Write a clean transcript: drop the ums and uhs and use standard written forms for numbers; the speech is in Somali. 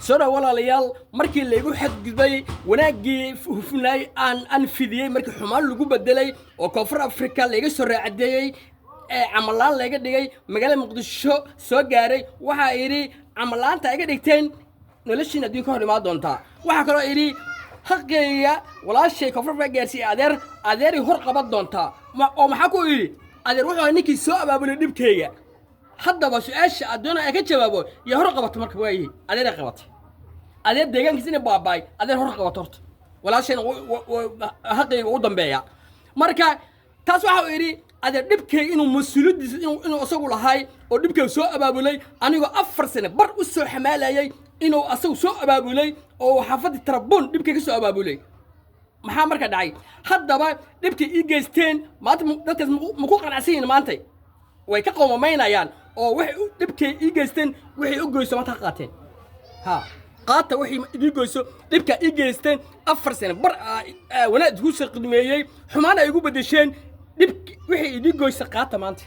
soo walaalayaal markii la igu xadgudbay wanaagii hufnay aan fidiyay markii xumaan lagu bedelay oo koonfur Afrika laga soo raacadeeyay camalaan laga dhigay magaalada Muqdisho soo gaaray waxa yiri camalaanta ay dhigteen noloshiina adduunka hor imaan doonta waxa kale oo yiri حقيقة ولا شيء كفر بجارسي أدير هر قبض دونتا أو محكو إيه أدير روحه إنك سوء بابو ندب كيا حتى بس إيش أدونا أكيد شبابو يهر قبض مركب ويه أدير قبض أدير ديجان كسيني باباي أدير هر قبض ولا شيء حقيقة ودم بيا مركا تاسوحه إيه أدير ندب كي إنه مسؤول إنه أسوق هاي ودب كي سوء بابو لي أنا جو أفر سنة بر أسوء حمالة إنه أسوق سوء بابو لي oo xafad tarabun dibka ka soo abaabulay maxaa marka dhacay haddaba dibka ii geysteen maanta dadkaas ma ku qanacsan maanta way ka qowmaynayaan oo wax dibka ii geysteen wixii u goyso maanta qaateen ha qaata wixii ii goyso dibka ii geysteen 4 sano bar wanaad ku shaqadmeeyay xumaan ay ugu bedesheen dib wixii ii goyso qaata maanta